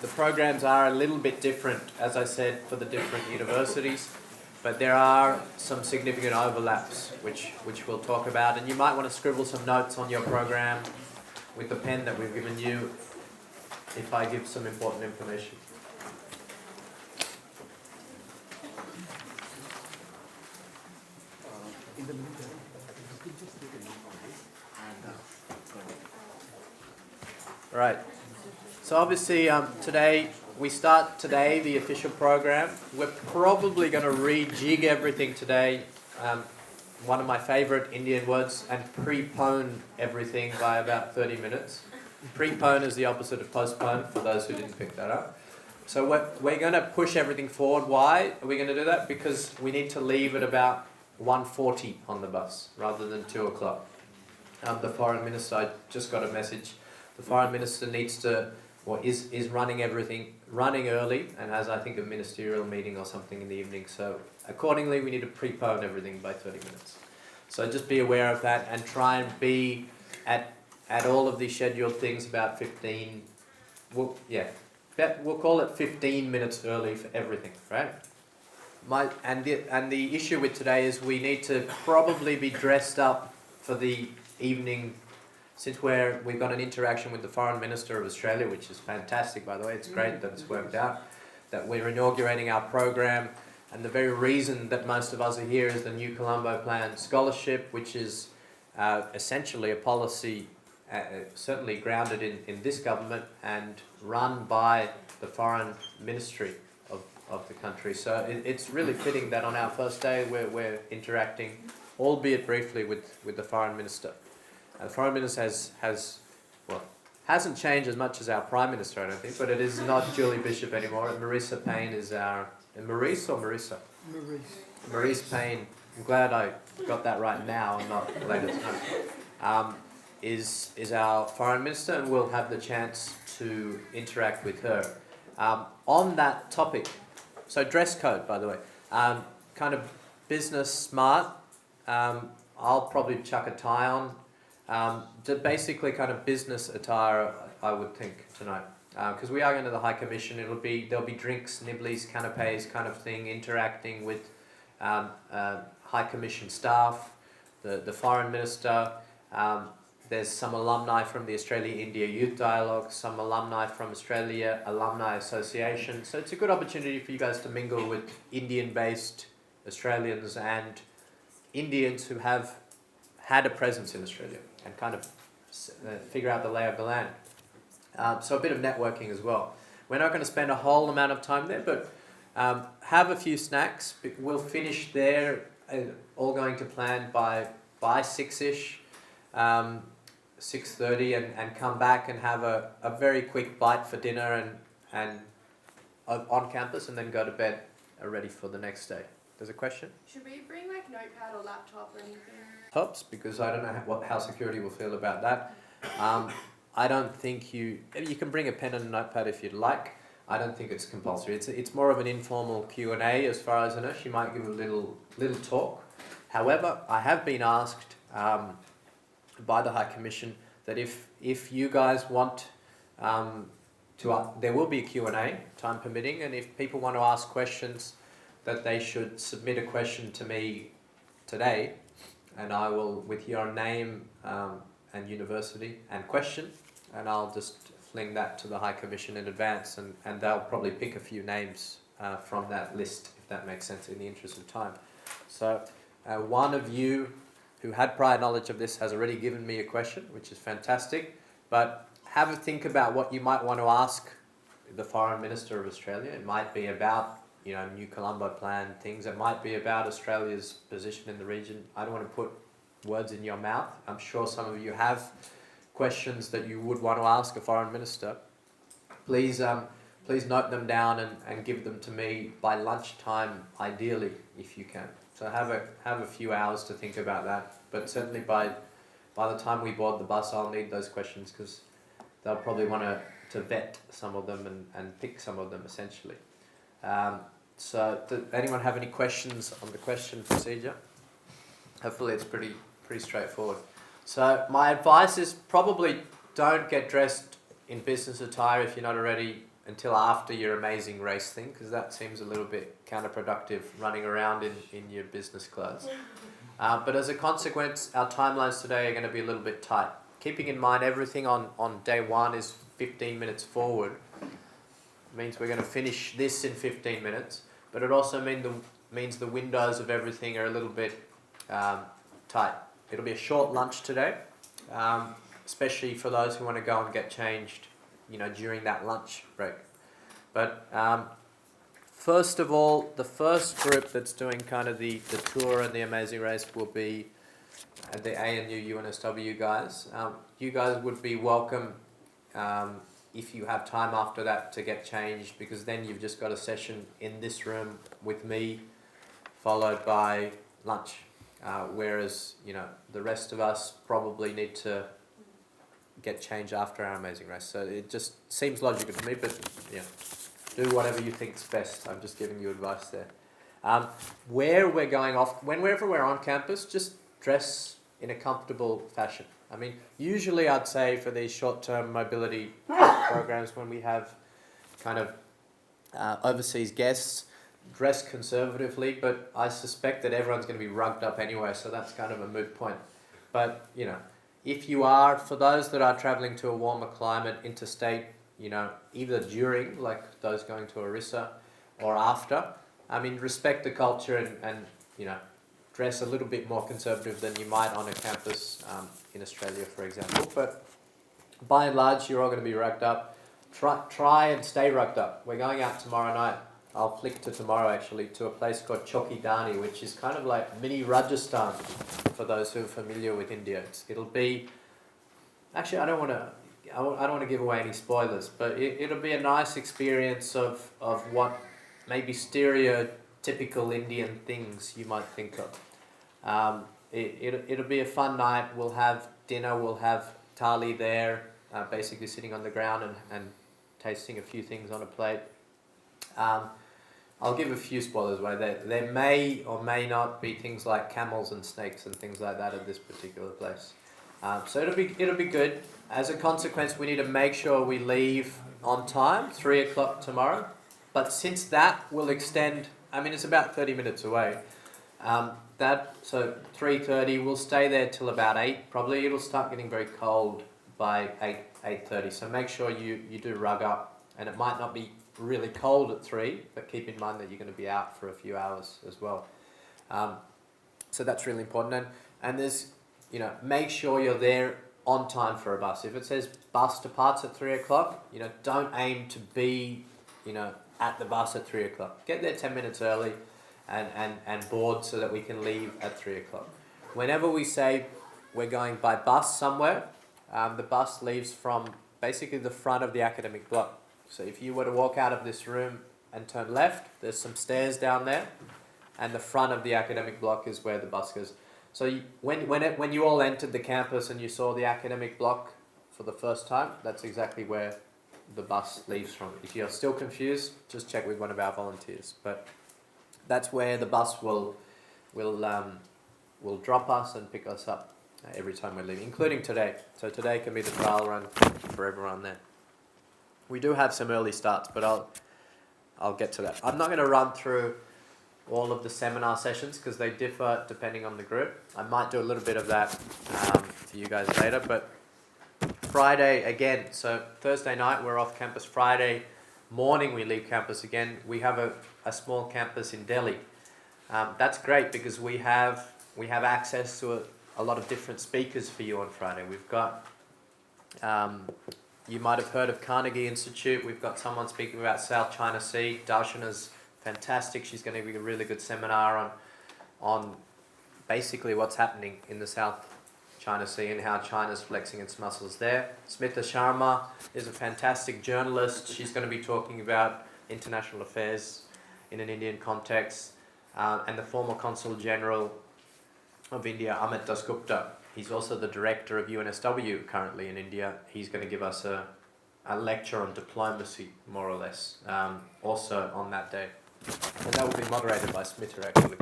The programs are a little bit different, as I said, for the different universities, but there are some significant overlaps, which we'll talk about. And you might want to scribble some notes on your program with the pen that we've given you if I give some important information. Right. So obviously we start today the official program. We're probably going to rejig everything today. One of my favourite Indian words, and prepone everything by about 30 minutes. Prepone is the opposite of postpone, for those who didn't pick that up. So we're going to push everything forward. Why are we going to do that? Because we need to leave at about 1:40 on the bus rather than 2 o'clock. The Foreign Minister, I just got a message. The Foreign Minister needs to, or is running early, and has, I think, a ministerial meeting or something in the evening. So accordingly, we need to prepone everything by 30 minutes. So just be aware of that and try and be at at all of the scheduled things about 15, we'll call it 15 minutes early for everything, right? And the issue with today is we need to probably be dressed up for the evening, since we've got an interaction with the Foreign Minister of Australia, which is fantastic, by the way. It's great that it's worked out, that we're inaugurating our program. And the very reason that most of us are here is the New Colombo Plan Scholarship, which is essentially a policy certainly grounded in this government and run by the Foreign Ministry of the country. So it's really fitting that on our first day we're interacting, albeit briefly, with the Foreign Minister. The Foreign Minister hasn't changed as much as our Prime Minister, I don't think, but it is not Julie Bishop anymore. Marissa Payne is our... Maurice or Marissa? Maurice Payne. I'm glad I got that right now and not later tonight. Is our Foreign Minister, and we'll have the chance to interact with her. On that topic, so dress code, by the way, kind of business smart. I'll probably chuck a tie on. Basically kind of business attire, I would think, tonight. Because we are going to the High Commission, there'll be drinks, nibblies, canapes kind of thing, interacting with High Commission staff, the Foreign Minister. There's some alumni from the Australia-India Youth Dialogue, some alumni from Australia Alumni Association. So it's a good opportunity for you guys to mingle with Indian-based Australians and Indians who have had a presence in Australia and kind of figure out the lay of the land. So a bit of networking as well. We're not going to spend a whole amount of time there, but have a few snacks. We'll finish there, all going to plan by 6-ish. 6:30 and come back and have a very quick bite for dinner and on campus, and then go to bed ready for the next day. There's a question? Should we bring like notepad or laptop or anything? Tops, because I don't know how security will feel about that. I don't think you can bring a pen and a notepad if you'd like. I don't think it's compulsory. It's more of an informal Q&A as far as I know. She might give a little talk. However, I have been asked by the High Commission that if you guys want there will be a Q&A, time permitting, and if people want to ask questions, that they should submit a question to me today, and I will, with your name and university and question, and I'll just fling that to the High Commission in advance, and they'll probably pick a few names from that list, if that makes sense, in the interest of time. So one of you who had prior knowledge of this has already given me a question, which is fantastic, but have a think about what you might want to ask the Foreign Minister of Australia. It might be about, New Colombo Plan things. It might be about Australia's position in the region. I don't want to put words in your mouth. I'm sure some of you have questions that you would want to ask a Foreign Minister. Please note them down and give them to me by lunchtime, ideally, if you can. So have a few hours to think about that. But certainly by the time we board the bus, I'll need those questions, because they'll probably want to vet some of them and pick some of them, essentially. So does anyone have any questions on the question procedure? Hopefully it's pretty straightforward. So my advice is probably don't get dressed in business attire if you're not already until after your amazing race thing, because that seems a little bit counterproductive, running around in your business clothes. But as a consequence, our timelines today are going to be a little bit tight. Keeping in mind everything on day one is 15 minutes forward. It means we're going to finish this in 15 minutes, but it also means the windows of everything are a little bit tight. It'll be a short lunch today, especially for those who want to go and get changed, during that lunch break. But first of all, the first group that's doing kind of the tour and the amazing race will be the ANU UNSW guys. You guys would be welcome if you have time after that to get changed, because then you've just got a session in this room with me, followed by lunch. Whereas, the rest of us probably need to get changed after our amazing race. So it just seems logical to me, but do whatever you think's best. I'm just giving you advice there. Where we're going off, whenever we're on campus, just dress in a comfortable fashion. I mean, usually I'd say for these short-term mobility programs, when we have kind of overseas guests, dress conservatively, but I suspect that everyone's going to be rugged up anyway, so that's kind of a moot point. But, you know, if you are, for those that are travelling to a warmer climate, interstate, you know, either during, like those going to Orissa, or after, I mean, respect the culture and you know, dress a little bit more conservative than you might on a campus in Australia, for example. But by and large, you're all going to be rugged up. Try and stay rugged up. We're going out tomorrow night. I'll flick to tomorrow actually, to a place called Chokidani, which is kind of like mini Rajasthan for those who are familiar with India. It'll be, actually I don't want to give away any spoilers, but it'll be a nice experience of what maybe stereotypical Indian things you might think of. It'll be a fun night. We'll have dinner, we'll have thali there, basically sitting on the ground and tasting a few things on a plate. I'll give a few spoilers away. There may or may not be things like camels and snakes and things like that at this particular place. So it'll be good. As a consequence, we need to make sure we leave on time, 3 o'clock tomorrow. But since that will extend, I mean, it's about 30 minutes away. So 3:30, we'll stay there till about 8. Probably it'll start getting very cold by 8:30. So make sure you do rug up. And it might not be really cold at 3, but keep in mind that you're going to be out for a few hours as well. So that's really important. And there's, you know, make sure you're there on time for a bus. If it says bus departs at 3 o'clock, you know, don't aim to be, you know, at the bus at 3 o'clock. Get there 10 minutes early and board so that we can leave at 3 o'clock. Whenever we say we're going by bus somewhere, the bus leaves from basically the front of the academic block. So if you were to walk out of this room and turn left, there's some stairs down there, and the front of the academic block is where the bus goes. So when you all entered the campus and you saw the academic block for the first time, that's exactly where the bus leaves from. If you're still confused, just check with one of our volunteers. But that's where the bus will drop us and pick us up every time we're leaving, including today. So today can be the trial run for everyone there. We do have some early starts, but I'll get to that. I'm not going to run through all of the seminar sessions because they differ depending on the group. I might do a little bit of that for you guys later, but Friday again. So Thursday night we're off campus. Friday morning we leave campus again. We have a small campus in Delhi. That's great because we have access to a lot of different speakers for you on Friday. We've got you might have heard of Carnegie Institute. We've got someone speaking about South China Sea. Darshana's fantastic. She's going to be a really good seminar on basically what's happening in the South China Sea and how China's flexing its muscles there. Smita Sharma is a fantastic journalist. She's going to be talking about international affairs in an Indian context. And the former Consul General of India, Amit Dasgupta. He's also the director of UNSW currently in India. He's going to give us a lecture on diplomacy, more or less, also on that day. And that will be moderated by Smita, actually.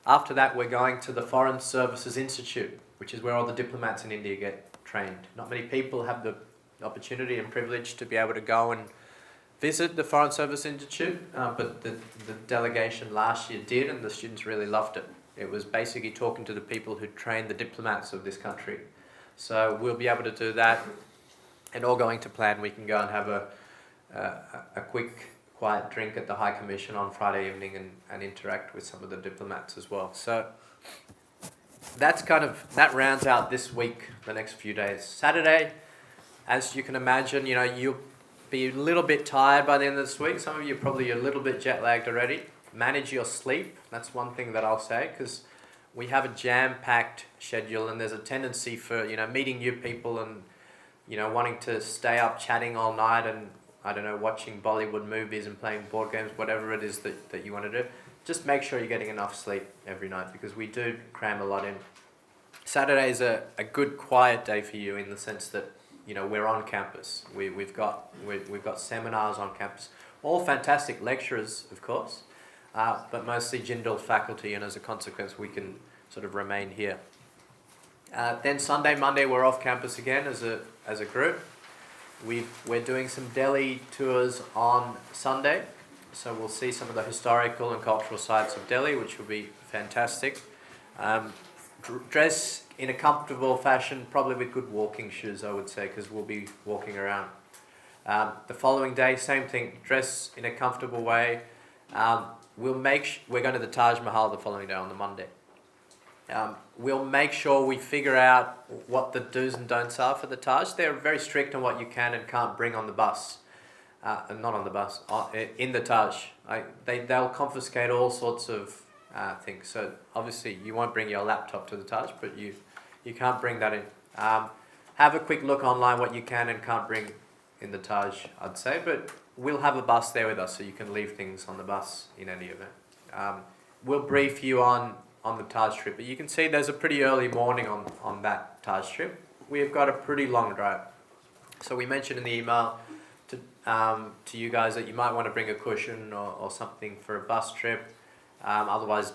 After that, we're going to the Foreign Services Institute, which is where all the diplomats in India get trained. Not many people have the opportunity and privilege to be able to go and visit the Foreign Service Institute, but the delegation last year did, and the students really loved it. It was basically talking to the people who train the diplomats of this country. So we'll be able to do that, and all going to plan, we can go and have a quick, quiet drink at the High Commission on Friday evening and interact with some of the diplomats as well. So that rounds out this week, the next few days. Saturday, as you can imagine, you know, you'll be a little bit tired by the end of this week. Some of you are probably a little bit jet lagged already. Manage your sleep. That's one thing that I'll say, because we have a jam-packed schedule and there's a tendency for, you know, meeting new people and, you know, wanting to stay up chatting all night and, I don't know, watching Bollywood movies and playing board games, whatever it is that you want to do. Just make sure you're getting enough sleep every night because we do cram a lot in. Saturday is a good quiet day for you in the sense that, you know, we're on campus. We've got seminars on campus. All fantastic lecturers, of course. But mostly Jindal faculty, and as a consequence we can sort of remain here. Then Sunday, Monday, we're off campus again as a group. We're doing some Delhi tours on Sunday, so we'll see some of the historical and cultural sites of Delhi, which will be fantastic. Dress in a comfortable fashion, probably with good walking shoes, I would say, because we'll be walking around. The following day, same thing, dress in a comfortable way. We're going to the Taj Mahal the following day on the Monday. We'll make sure we figure out what the do's and don'ts are for the Taj. They're very strict on what you can and can't bring on the bus. Not on the bus, in the Taj. They'll confiscate all sorts of things. So obviously you won't bring your laptop to the Taj, but you can't bring that in. Have a quick look online what you can and can't bring in the Taj, I'd say. But we'll have a bus there with us, so you can leave things on the bus in any event. We'll brief you on the Taj trip, but you can see there's a pretty early morning on that Taj trip. We've got a pretty long drive. So we mentioned in the email to you guys that you might want to bring a cushion or something for a bus trip. Otherwise,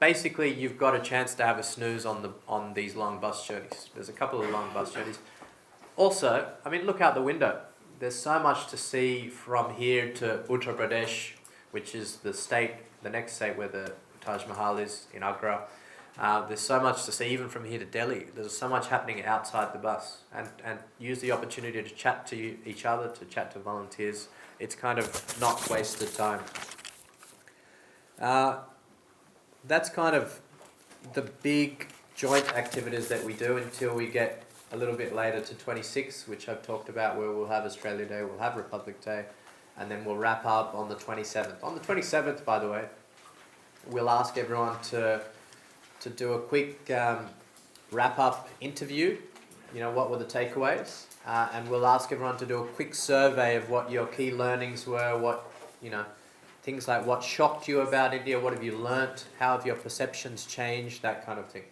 basically you've got a chance to have a snooze on these long bus journeys. There's a couple of long bus journeys. Also, look out the window. There's so much to see from here to Uttar Pradesh, which is the next state where the Taj Mahal is, in Agra. There's so much to see, even from here to Delhi. There's so much happening outside the bus, and use the opportunity to chat to each other, to chat to volunteers. It's kind of not wasted time. That's kind of the big joint activities that we do until we get a little bit later to 26, which I've talked about, where we'll have Australia Day, we'll have Republic Day, and then we'll wrap up on the 27th. On the 27th, by the way, we'll ask everyone to do a quick wrap-up interview. What were the takeaways? And we'll ask everyone to do a quick survey of what your key learnings were, things like what shocked you about India, what have you learnt, how have your perceptions changed, that kind of thing.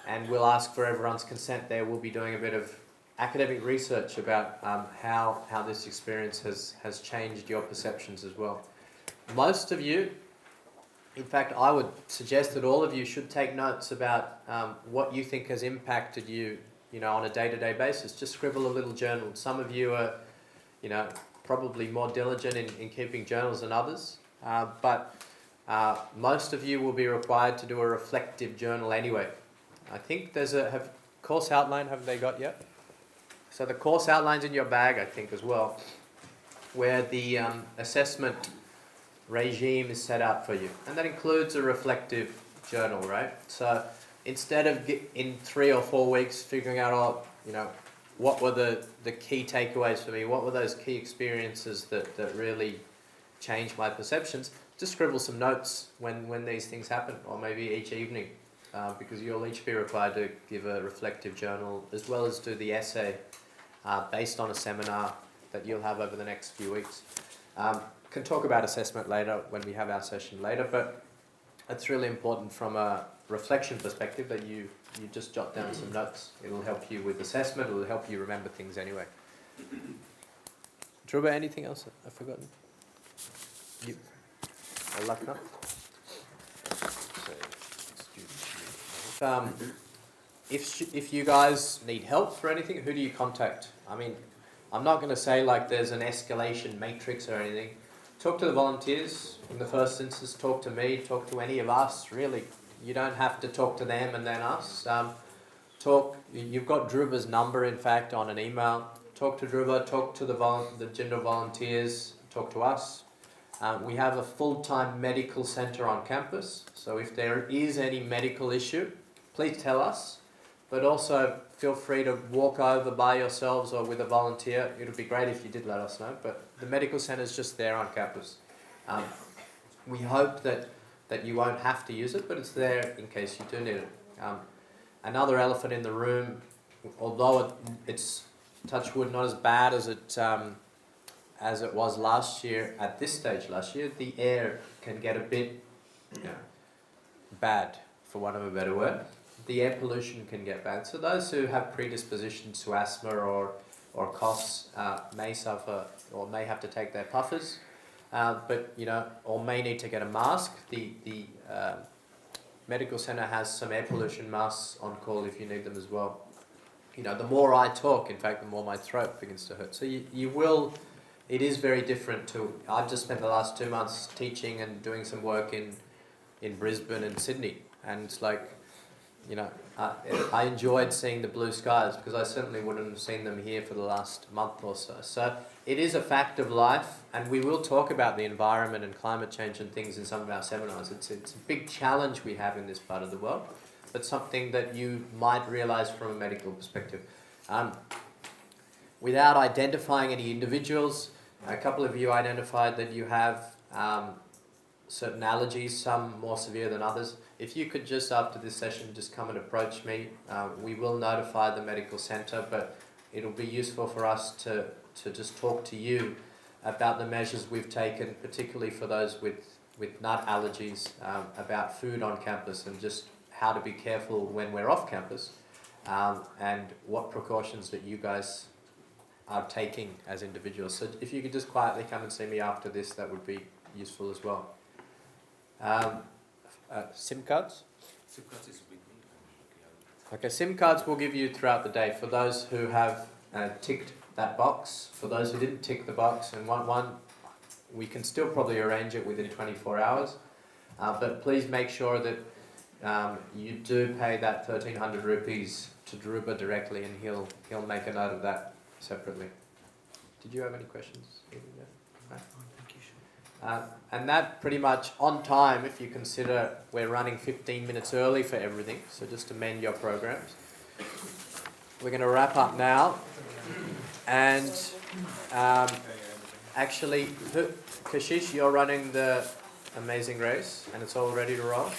And we'll ask for everyone's consent there. We'll be doing a bit of academic research about how this experience has changed your perceptions as well. Most of you, in fact, I would suggest that all of you should take notes about what you think has impacted you, on a day-to-day basis. Just scribble a little journal. Some of you are, probably more diligent in keeping journals than others, but most of you will be required to do a reflective journal anyway. I think there's course outline, have they got yet? So the course outline's in your bag, I think, as well, where the assessment regime is set out for you. And that includes a reflective journal, right? So instead of in 3 or 4 weeks figuring out, what were the key takeaways for me, what were those key experiences that really changed my perceptions, just scribble some notes when these things happen, or maybe each evening, because you'll each be required to give a reflective journal as well as do the essay based on a seminar that you'll have over the next few weeks. Can talk about assessment later when we have our session later, but it's really important from a reflection perspective that you just jot down some notes. It'll help you with assessment, it'll help you remember things anyway. Dhruva, anything else I've forgotten? You? Lucknow? If you guys need help for anything, who do you contact? I'm not going to say like there's an escalation matrix or anything. Talk to the volunteers in the first instance, talk to me, talk to any of us, really. You don't have to talk to them and then us. You've got Dhruva's number, in fact, on an email. Talk to Dhruva, talk to the Jindal volunteers, talk to us. We have a full-time medical centre on campus, so if there is any medical issue, please tell us, but also feel free to walk over by yourselves or with a volunteer. It would be great if you did let us know, but the medical centre is just there on campus. We hope that you won't have to use it, but it's there in case you do need it. Another elephant in the room, although it's, touch wood, not as bad as it was last year, at this stage last year, the air can get a bit bad, for want of a better word. The air pollution can get bad. So those who have predispositions to asthma or coughs may suffer or may have to take their puffers, or may need to get a mask. The medical centre has some air pollution masks on call if you need them as well. You know, the more I talk, in fact, the more my throat begins to hurt. So you will, it is very different to, I've just spent the last 2 months teaching and doing some work in Brisbane and Sydney. And it's like, you know, I enjoyed seeing the blue skies because I certainly wouldn't have seen them here for the last month or so. So it is a fact of life, and we will talk about the environment and climate change and things in some of our seminars. It's a big challenge we have in this part of the world, but something that you might realise from a medical perspective. Without identifying any individuals, a couple of you identified that you have certain allergies, some more severe than others. If you could just, after this session, just come and approach me, we will notify the medical centre, but it'll be useful for us to just talk to you about the measures we've taken, particularly for those with nut allergies, about food on campus and just how to be careful when we're off campus, and what precautions that you guys are taking as individuals. So if you could just quietly come and see me after this, that would be useful as well. SIM cards? SIM cards is big. Okay, SIM cards we'll give you throughout the day for those who have ticked that box. For those who didn't tick the box and want one, we can still probably arrange it within 24 hours. But please make sure that you do pay that 1,300 rupees to Dhruba directly, and he'll make a note of that separately. Did you have any questions? No? And that pretty much on time, if you consider we're running 15 minutes early for everything, so just amend your programs. We're going to wrap up now, and actually, Kashish, you're running the amazing race, and it's all ready to roll.